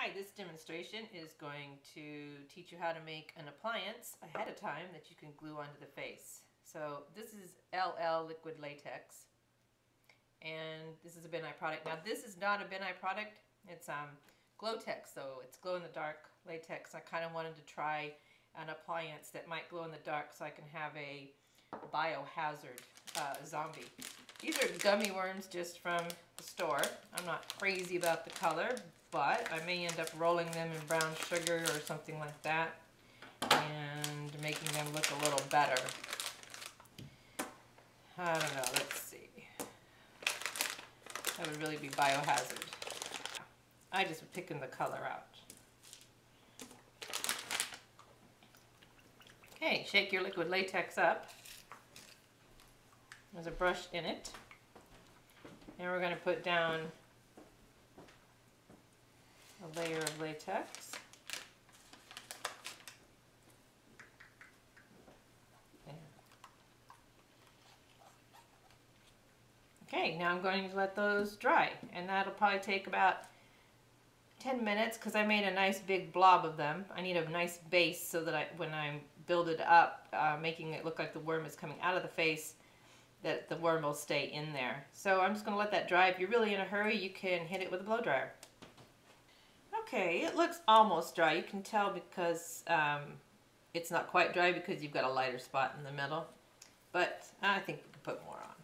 Hi, this demonstration is going to teach you how to make an appliance ahead of time that you can glue onto the face. So this is LL liquid latex, and this is a Ben-Nye product. Now this is not a Ben-Nye product, it's Glow-Tex, so it's glow-in-the-dark latex. I kind of wanted to try an appliance that might glow in the dark so I can have a biohazard zombie. These are gummy worms just from the store. I'm not crazy about the color, but I may end up rolling them in brown sugar or something like that and making them look a little better. I don't know, let's see. That would really be biohazard. I just picking the color out. Okay, shake your liquid latex up. There's a brush in it. And we're going to put down a layer of latex. There. Okay, now I'm going to let those dry, and that'll probably take about 10 minutes because I made a nice big blob of them. I need a nice base so that when I build it up, making it look like the worm is coming out of the face, that the worm will stay in there. So I'm just going to let that dry. If you're really in a hurry, you can hit it with a blow dryer. Okay, it looks almost dry. You can tell because it's not quite dry because you've got a lighter spot in the middle. But I think we can put more on.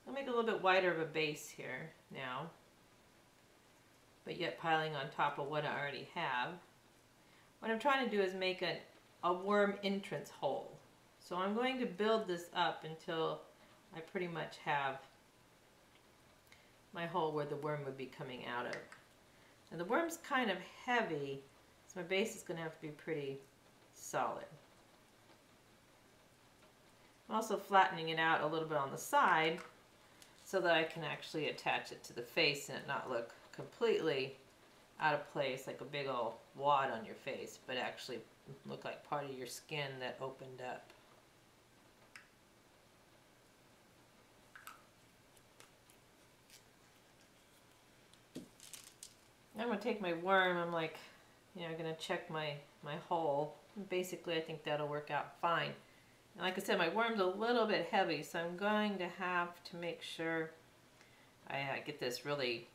I'll make a little bit wider of a base here now, but yet piling on top of what I already have. What I'm trying to do is make a worm entrance hole. So I'm going to build this up until I pretty much have my hole where the worm would be coming out of. And the worm's kind of heavy, so my base is going to have to be pretty solid. I'm also flattening it out a little bit on the side so that I can actually attach it to the face and it not look completely out of place like a big old wad on your face, but actually look like part of your skin that opened up. I'm going to take my worm, I'm like, I'm going to check my hole. And basically I think that'll work out fine. And like I said, my worm's a little bit heavy, so I'm going to have to make sure I get this really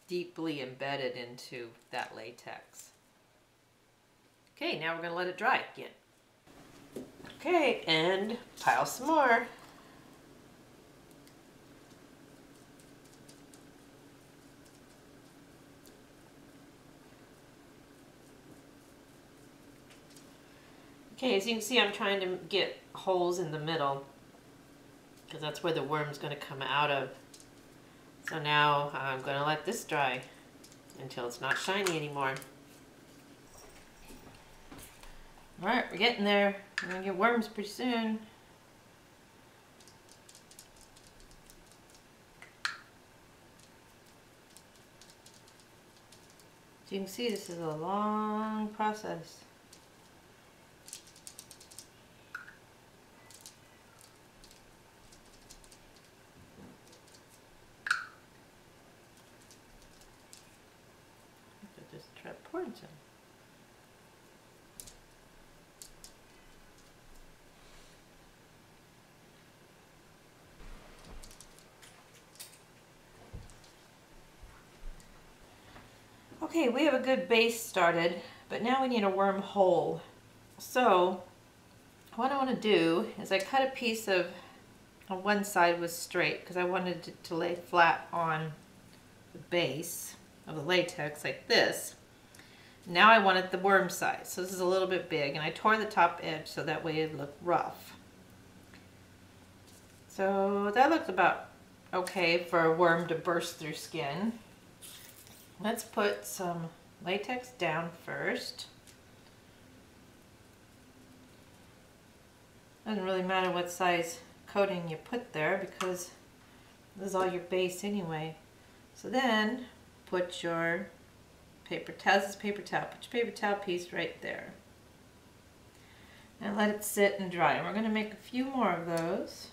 deeply embedded into that latex. Okay, now we're going to let it dry again. Okay, and pile some more. Okay, as you can see, I'm trying to get holes in the middle because that's where the worm's going to come out of. So now I'm going to let this dry until it's not shiny anymore. Alright, we're getting there. We're going to get worms pretty soon. As you can see, this is a long process. Just try to pour some. Okay, we have a good base started, but now we need a worm hole. So what I want to do is I cut a piece of, on one side was straight because I wanted it to lay flat on the base of the latex like this. Now I wanted the worm size, so this is a little bit big, and I tore the top edge so that way it'd look rough. So that looks about okay for a worm to burst through skin. Let's put some latex down first. Doesn't really matter what size coating you put there because this is all your base anyway. So then put your paper towel. This is paper towel. Put your paper towel piece right there. And let it sit and dry. And we're going to make a few more of those.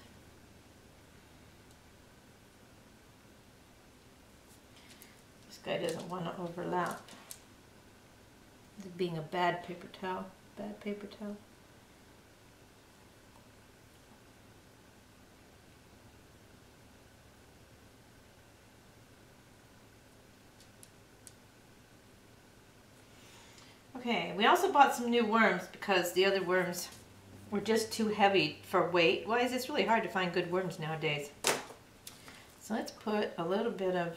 This guy doesn't want to overlap. It being a bad paper towel. Bad paper towel. Okay, we also bought some new worms because the other worms were just too heavy for weight. Why is it's really hard to find good worms nowadays? So let's put a little bit of,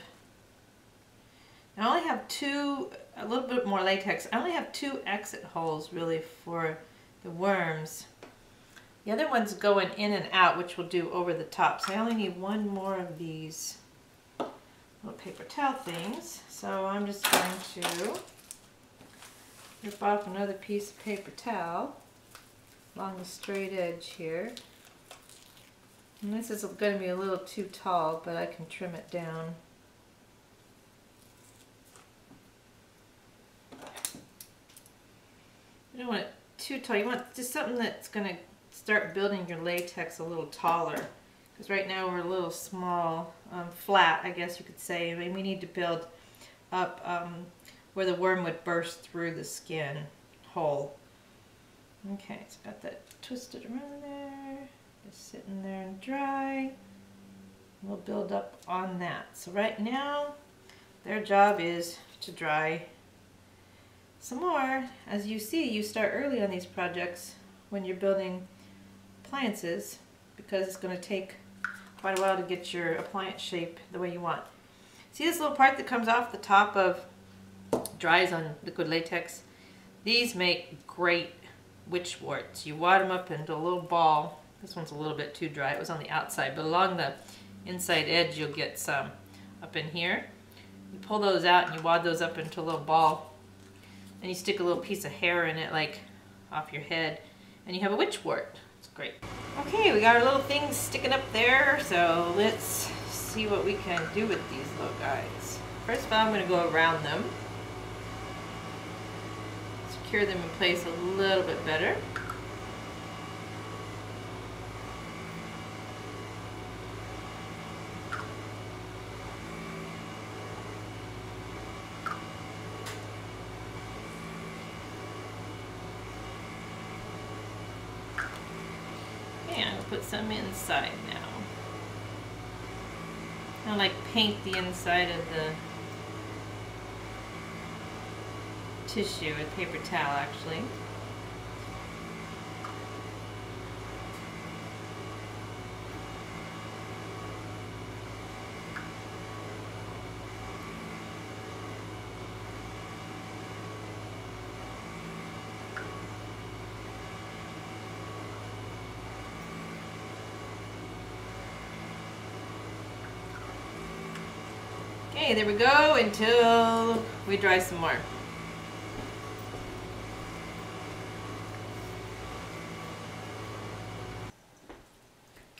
I only have a little bit more latex. I only have 2 exit holes really for the worms. The other one's going in and out, which we'll do over the top. So I only need 1 more of these little paper towel things. So I'm just going to rip off another piece of paper towel along the straight edge here. And this is going to be a little too tall, but I can trim it down. You don't want it too tall. You want just something that's going to start building your latex a little taller. Because right now we're a little small, flat, I guess you could say. I mean, we need to build up where the worm would burst through the skin hole. Okay, so got that twisted around there. Just sitting there and dry. We'll build up on that. So right now, their job is to dry some more. As you see, you start early on these projects when you're building appliances because it's going to take quite a while to get your appliance shape the way you want. See this little part that comes off the top of dries on liquid latex? These make great witch warts. You wad them up into a little ball. This one's a little bit too dry. It was on the outside, but along the inside edge you'll get some up in here. You pull those out and you wad those up into a little ball. And you stick a little piece of hair in it, like off your head, and you have a witch wart. It's great. Okay, we got our little things sticking up there, so let's see what we can do with these little guys. First of all, I'm going to go around them. Secure them in place a little bit better. And I'll put some inside now. I like paint the inside of the tissue with paper towel actually. Okay, there we go until we dry some more.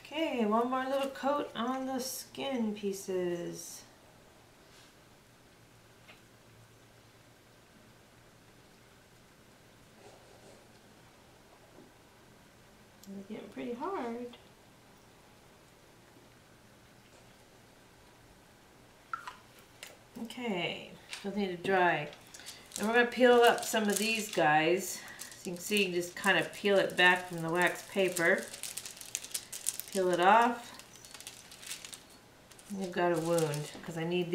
Okay, one more little coat on the skin pieces. It's getting pretty hard. Okay, still need to dry. And we're going to peel up some of these guys. As you can see, you just kind of peel it back from the wax paper. Peel it off. You've got a wound because I need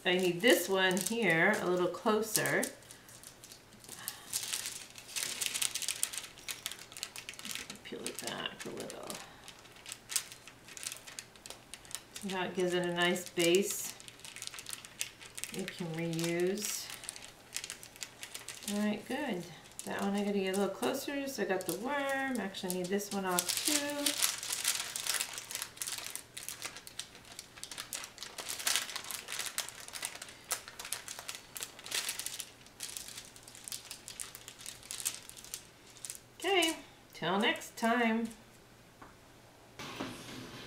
I need this one here a little closer. Peel it back a little. See how it gives it a nice base. You can reuse. Alright, good. That one I gotta get a little closer, so I got the worm. Actually, I need this one off too. Okay, till next time.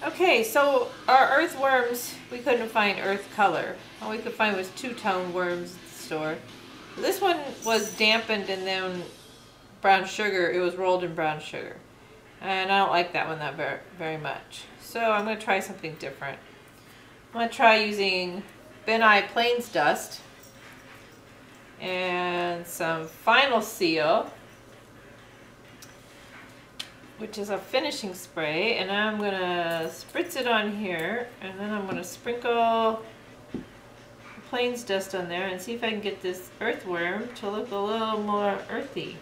Okay, so our earthworms, we couldn't find earth color. All we could find was two-tone worms at the store. This one was dampened and then brown sugar. It was rolled in brown sugar. And I don't like that one that very much. So I'm going to try something different. I'm going to try using Ben Nye Plains Dust. and some Final Seal, which is a finishing spray, and I'm gonna spritz it on here, and then I'm gonna sprinkle Plains Dust on there and see if I can get this earthworm to look a little more earthy.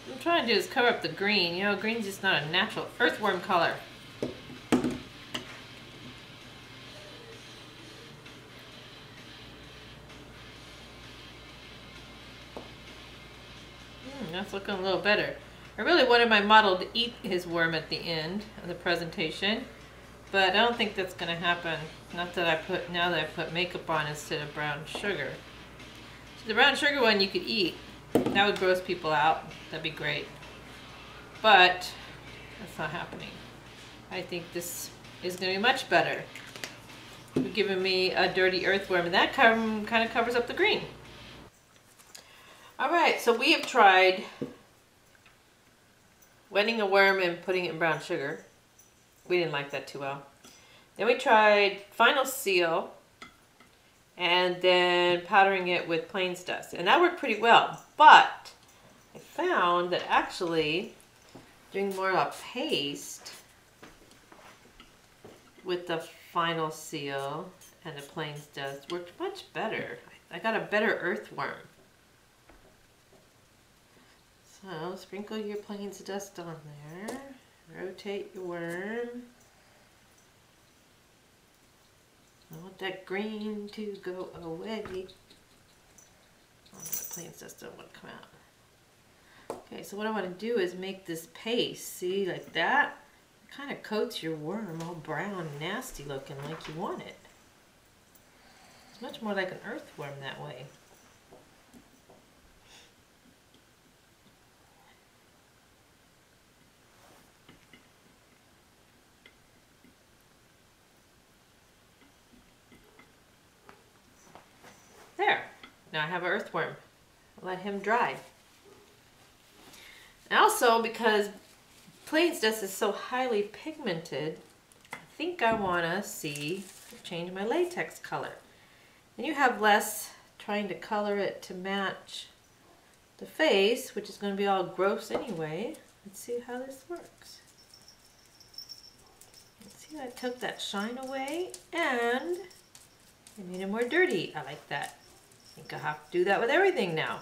What I'm trying to do is cover up the green. You know, green's just not a natural earthworm color. That's looking a little better. I really wanted my model to eat his worm at the end of the presentation, but I don't think that's going to happen. Not that now that I put makeup on instead of brown sugar. So the brown sugar one you could eat. That would gross people out. That'd be great. But that's not happening. I think this is going to be much better. You're giving me a dirty earthworm, and that kind of covers up the green. Alright, so we have tried wetting a worm and putting it in brown sugar. We didn't like that too well. Then we tried Final Seal and then powdering it with Plains Dust. And that worked pretty well. But I found that actually doing more of a paste with the Final Seal and the Plains Dust worked much better. I got a better earthworm. So sprinkle your Plains Dust on there. Rotate your worm. I want that green to go away. Oh, the Plains Dust don't want to come out. Okay, so what I want to do is make this paste. See, like that? It kind of coats your worm all brown, nasty looking, like you want it. It's much more like an earthworm that way. There. Now I have an earthworm. I'll let him dry. And also, because Plains Dust is so highly pigmented, I think I want to change my latex color. And you have less trying to color it to match the face, which is going to be all gross anyway. Let's see how this works. Let's see, I took that shine away and I made it more dirty. I like that. I think I'll have to do that with everything now.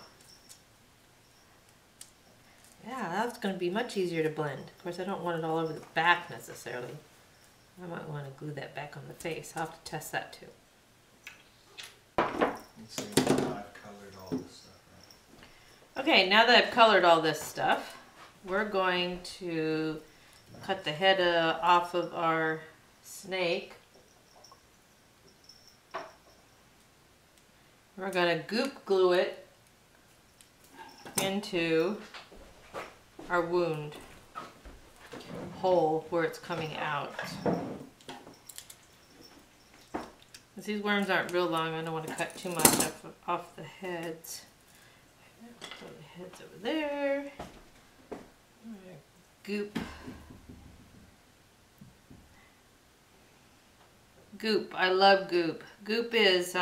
Yeah, that's going to be much easier to blend. Of course, I don't want it all over the back necessarily. I might want to glue that back on the face. I'll have to test that too. So now I've colored all this stuff, right? Okay, now that I've colored all this stuff, we're going to cut the head off of our snake. We're going to goop glue it into our wound hole where it's coming out. Since these worms aren't real long, I don't want to cut too much off the heads. Throw the heads over there. Goop. Goop. I love goop. Goop is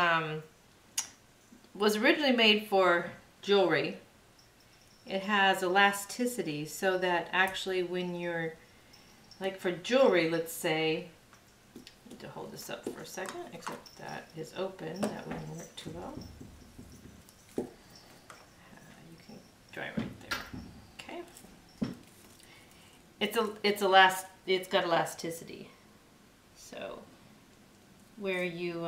was originally made for jewelry. It has elasticity so that actually when you're, like for jewelry, let's say, I need to hold this up for a second, except that is open, that wouldn't work too well. You can dry right there. Okay. It's got elasticity. So where you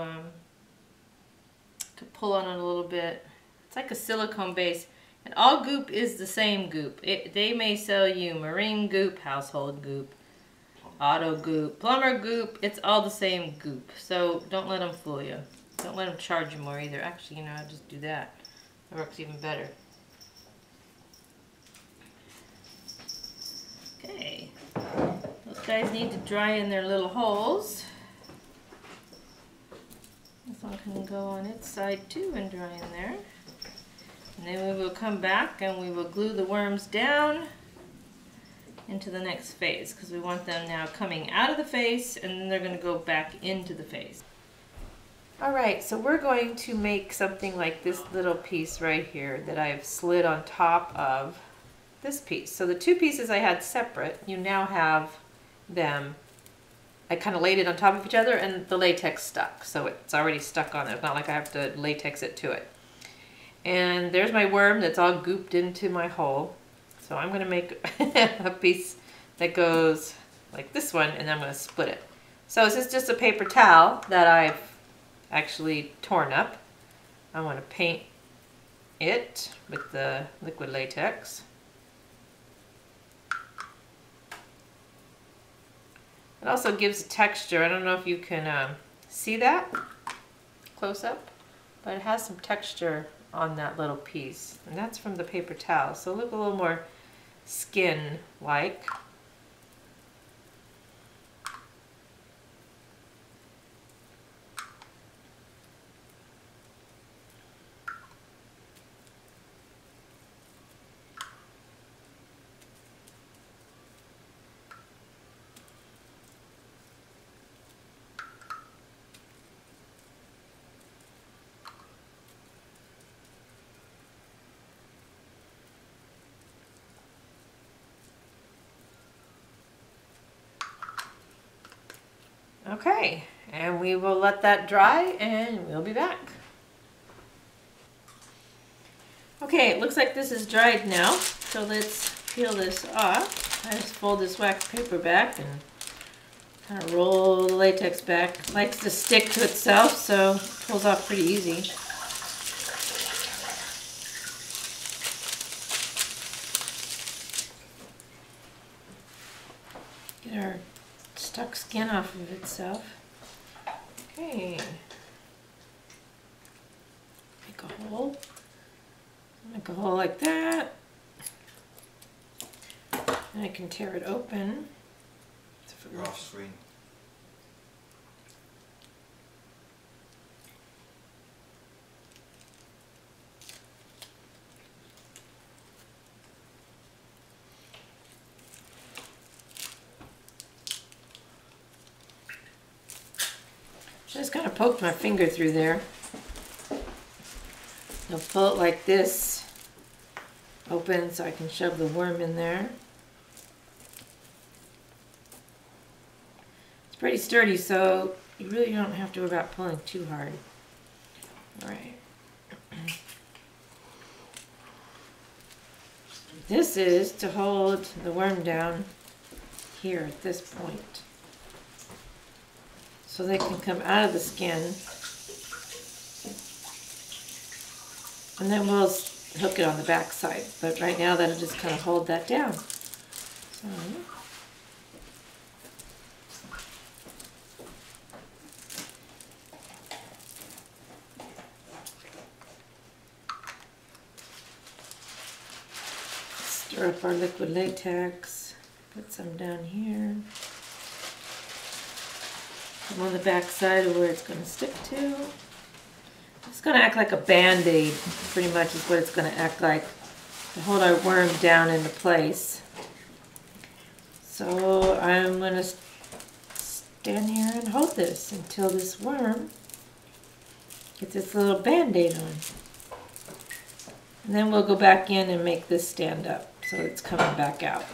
could pull on it a little bit. It's like a silicone base. And all goop is the same goop. They may sell you marine goop, household goop, auto goop, plumber goop. It's all the same goop. So don't let them fool you. Don't let them charge you more either. Actually, you know, I'll just do that. That works even better. Okay, those guys need to dry in their little holes. This one can go on its side too and dry in there. And then we will come back and we will glue the worms down into the next phase because we want them now coming out of the face and then they're going to go back into the face. Alright, so we're going to make something like this little piece right here that I've slid on top of this piece. So the two pieces I had separate, you now have them, I kind of laid it on top of each other and the latex stuck. So it's already stuck on there. It's not like I have to latex it to it. And there's my worm that's all gooped into my hole. So I'm going to make a piece that goes like this one and then I'm going to split it. So this is just a paper towel that I've actually torn up. I want to paint it with the liquid latex. It also gives texture. I don't know if you can see that close up, but it has some texture on that little piece, and that's from the paper towel, so look a little more skin-like. Okay, and we will let that dry and we'll be back. Okay, it looks like this is dried now, so let's peel this off. I just fold this wax paper back and kind of roll the latex back. It likes to stick to itself, so it pulls off pretty easy. Get our stuck skin off of itself. Okay. Make a hole. Make a hole like that. And I can tear it open. You're off screen. Just kind of poked my finger through there. I'll pull it like this open so I can shove the worm in there. It's pretty sturdy, so you really don't have to worry about pulling too hard. Alright. This is to hold the worm down here at this point, so they can come out of the skin, and then we'll hook it on the back side. But right now that'll just kind of hold that down. So, stir up our liquid latex, put some down here. On the back side of where it's going to stick to. It's going to act like a band-aid, pretty much is what it's going to act like, to hold our worm down into place. So I'm going to stand here and hold this until this worm gets its little band-aid on. And then we'll go back in and make this stand up so it's coming back out.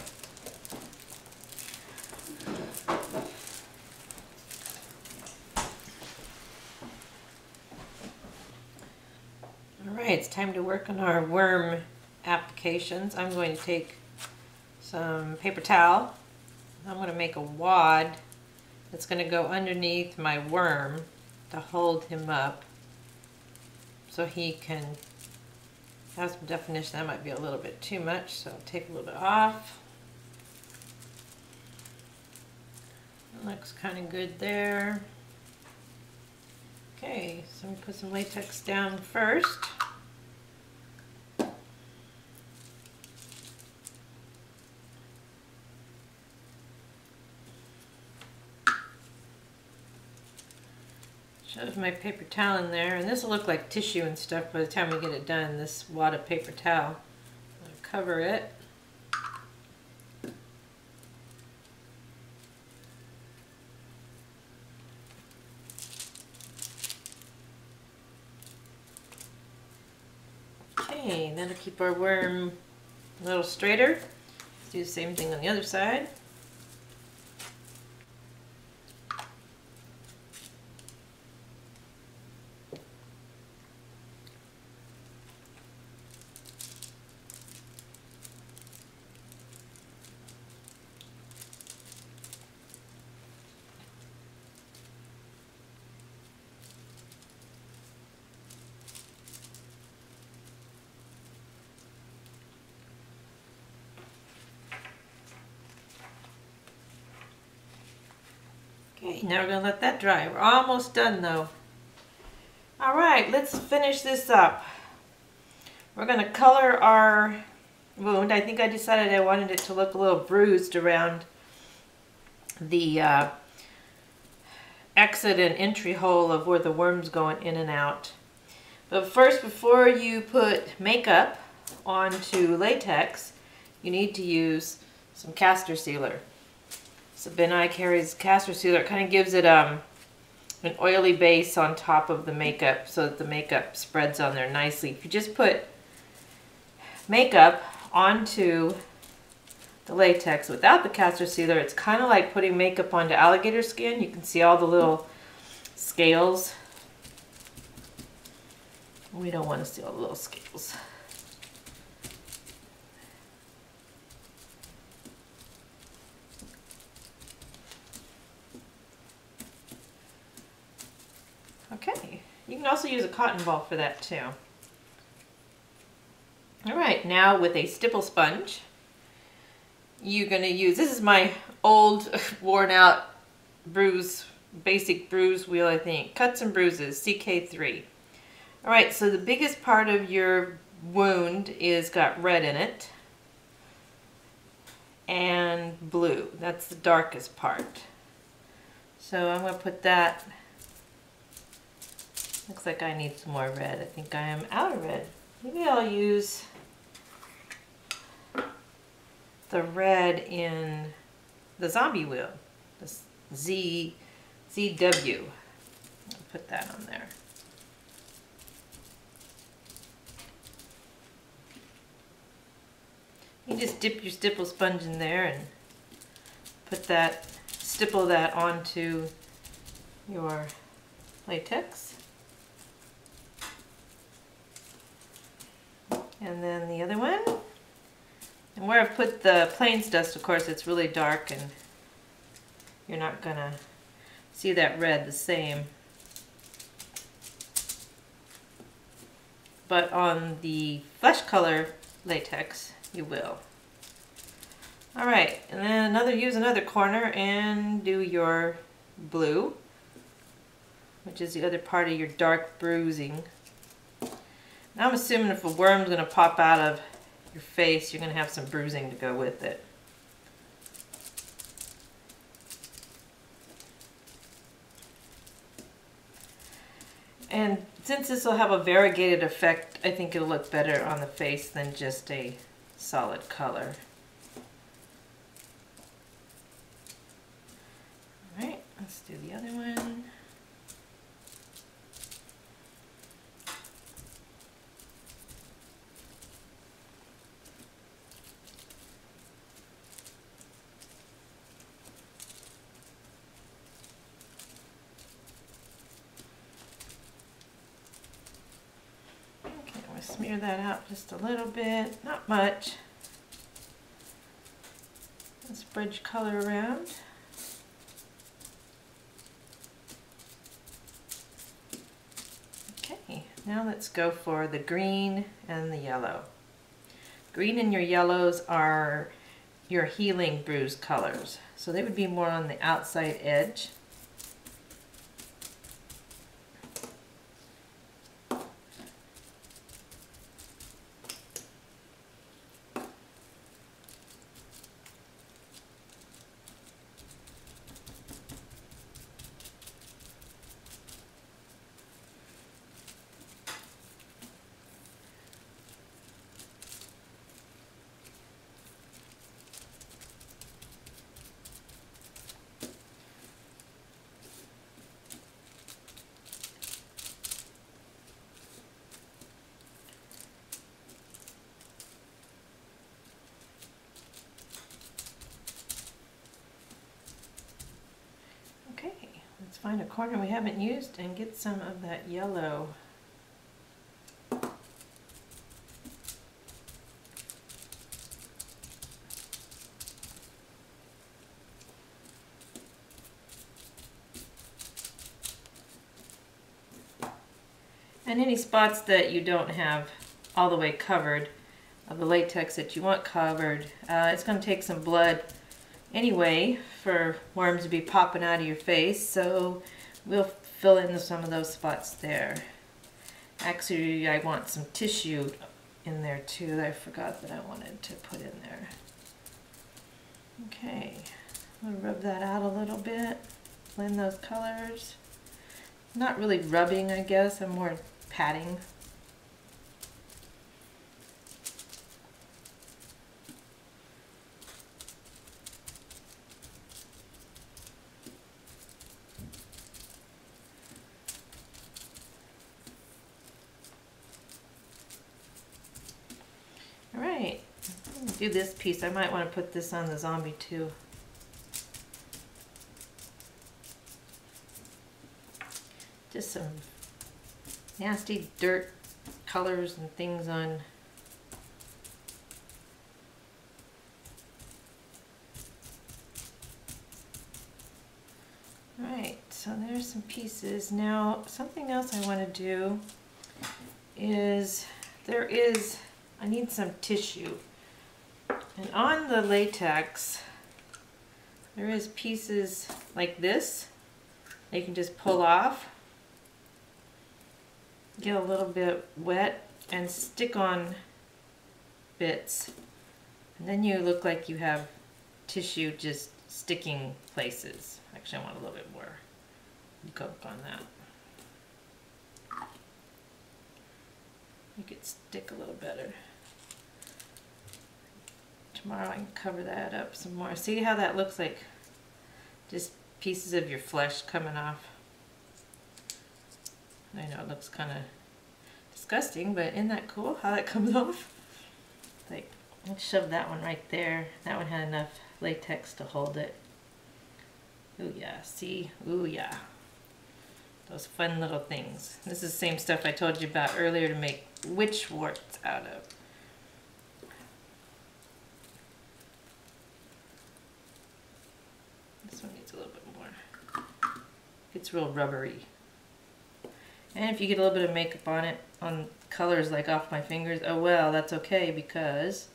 Alright, it's time to work on our worm applications. I'm going to take some paper towel. I'm going to make a wad that's going to go underneath my worm to hold him up so he can have some definition. That might be a little bit too much, so I'll take a little bit off. That looks kind of good there. Okay, so I'm going to put some latex down first. Shove my paper towel in there, and this will look like tissue and stuff by the time we get it done, this wad of paper towel. I'll cover it. Okay, that'll keep our worm a little straighter. Let's do the same thing on the other side. Okay, now we're going to let that dry. We're almost done though. Alright, let's finish this up. We're going to color our wound. I think I decided I wanted it to look a little bruised around the exit and entry hole of where the worm's going in and out. But first, before you put makeup onto latex, you need to use some castor sealer. So Ben I carries castor sealer. It kind of gives it an oily base on top of the makeup so that the makeup spreads on there nicely. If you just put makeup onto the latex without the castor sealer, it's kind of like putting makeup onto alligator skin. You can see all the little scales. We don't want to see all the little scales. Okay, you can also use a cotton ball for that too. Alright, now with a stipple sponge, you're going to use, this is my old worn out basic bruise wheel, I think. Cuts and Bruises, CK3. Alright, so the biggest part of your wound is got red in it and blue. That's the darkest part. So I'm going to put that. Looks like I need some more red. I think I am out of red. Maybe I'll use the red in the zombie wheel, this ZW. I'll put that on there. You just dip your stipple sponge in there and put that, stipple that onto your latex. And then the other one. And where I've put the Plains Dust, of course, it's really dark and you're not going to see that red the same. But on the flesh color latex, you will. Alright, and then use another corner and do your blue, which is the other part of your dark bruising. Now I'm assuming if a worm's going to pop out of your face, you're going to have some bruising to go with it. And since this will have a variegated effect, I think it'll look better on the face than just a solid color. Alright, let's do the other one. Smear that out just a little bit, not much. And spread your color around. Okay, now let's go for the green and the yellow. Green and your yellows are your healing bruise colors, so they would be more on the outside edge. find a corner we haven't used and get some of that yellow. And any spots that you don't have all the way covered, of the latex that you want covered, it's going to take some blood anyway for worms to be popping out of your face, so we'll fill in some of those spots there. Actually, I want some tissue in there too that I forgot that I wanted to put in there. Okay, I'll rub that out a little bit, blend those colors. Not really rubbing, I guess, I'm more patting. All right, do this piece. I might want to put this on the zombie too. Just some nasty dirt colors and things on. Alright, so there's some pieces. Now, something else I want to do is, I need some tissue. And on the latex, there is pieces like this that you can just pull off. Get a little bit wet and stick on bits, and then you look like you have tissue just sticking places. Actually, I want a little bit more gunk on that. Make it stick a little better. Tomorrow I can cover that up some more. See how that looks like just pieces of your flesh coming off? I know it looks kind of disgusting, but isn't that cool how that comes off? Like, let's shove that one right there. That one had enough latex to hold it. Ooh yeah, see? Ooh yeah. Those fun little things. This is the same stuff I told you about earlier to make witch warts out of. This one needs a little bit more. It's real rubbery. And if you get a little bit of makeup on it, on colors like off my fingers, oh well, that's okay, because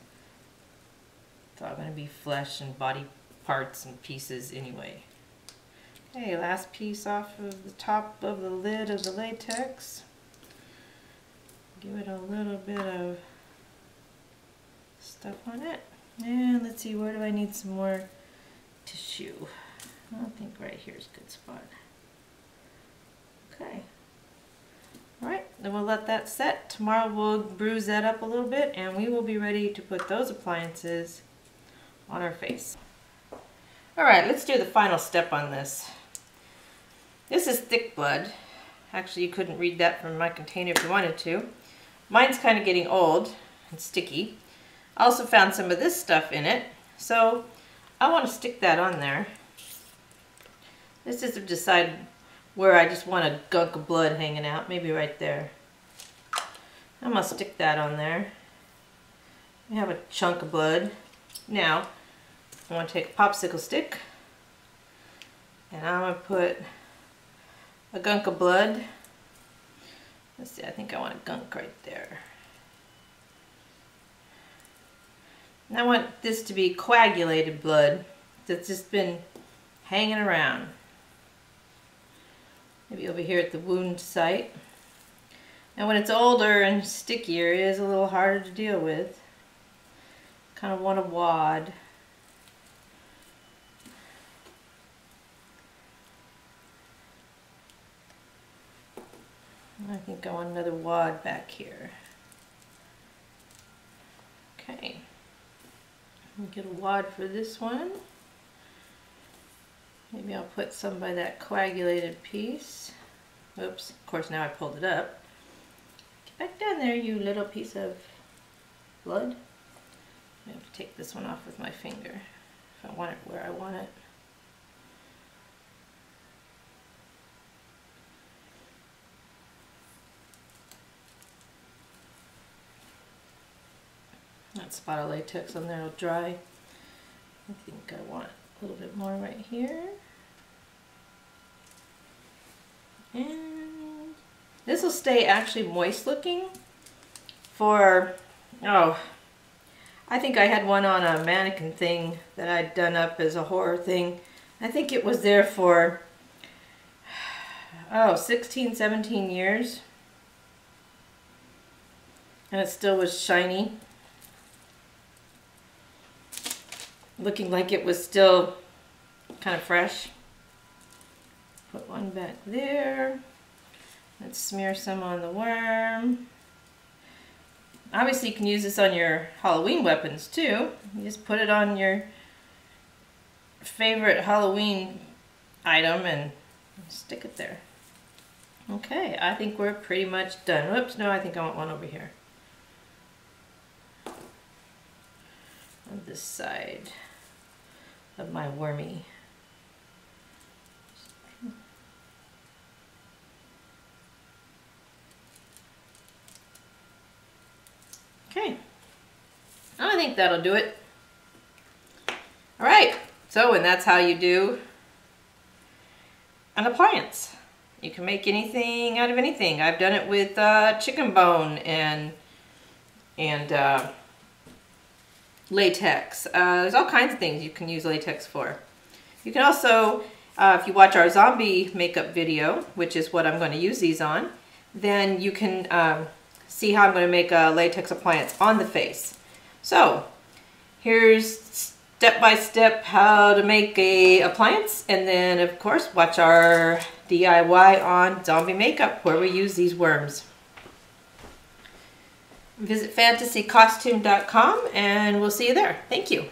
it's all going to be flesh and body parts and pieces anyway. Okay, last piece off of the top of the lid of the latex. Give it a little bit of stuff on it. And let's see, where do I need some more tissue? I think right here is a good spot. Okay. Alright, then we'll let that set. Tomorrow we'll bruise that up a little bit and we will be ready to put those appliances on our face. Alright, let's do the final step on this. This is thick blood. Actually, you couldn't read that from my container if you wanted to. Mine's kind of getting old and sticky. I also found some of this stuff in it, so I want to stick that on there. This is to decide where I just want a gunk of blood hanging out, maybe right there. I'm going to stick that on there. I have a chunk of blood. Now, I want to take a popsicle stick and I'm going to put a gunk of blood. Let's see, I think I want a gunk right there. And I want this to be coagulated blood that's just been hanging around. Maybe over here at the wound site. And when it's older and stickier, it is a little harder to deal with. Kind of want a wad. I think I want another wad back here. Okay. Get a wad for this one. Maybe I'll put some by that coagulated piece. Oops, of course now I pulled it up. Get back down there, you little piece of blood. I have to take this one off with my finger if I want it where I want it. That spot of latex on there will dry. I think I want a little bit more right here. And this will stay actually moist looking for, oh, I think I had one on a mannequin thing that I'd done up as a horror thing. I think it was there for, oh, 16, 17 years. And it still was shiny. Looking like it was still kind of fresh. Put one back there. Let's smear some on the worm. Obviously you can use this on your Halloween weapons too. You just put it on your favorite Halloween item and stick it there. Okay, I think we're pretty much done. Whoops, no, I think I want one over here. On this side of my wormy. Okay, I think that'll do it. All right, so and that's how you do an appliance. You can make anything out of anything. I've done it with chicken bone and latex. There's all kinds of things you can use latex for. You can also, if you watch our zombie makeup video, which is what I'm going to use these on, then you can see how I'm going to make a latex appliance on the face. So here's step-by-step how to make a appliance, and then of course watch our DIY on zombie makeup where we use these worms. Visit fantasycostume.com and we'll see you there. Thank you.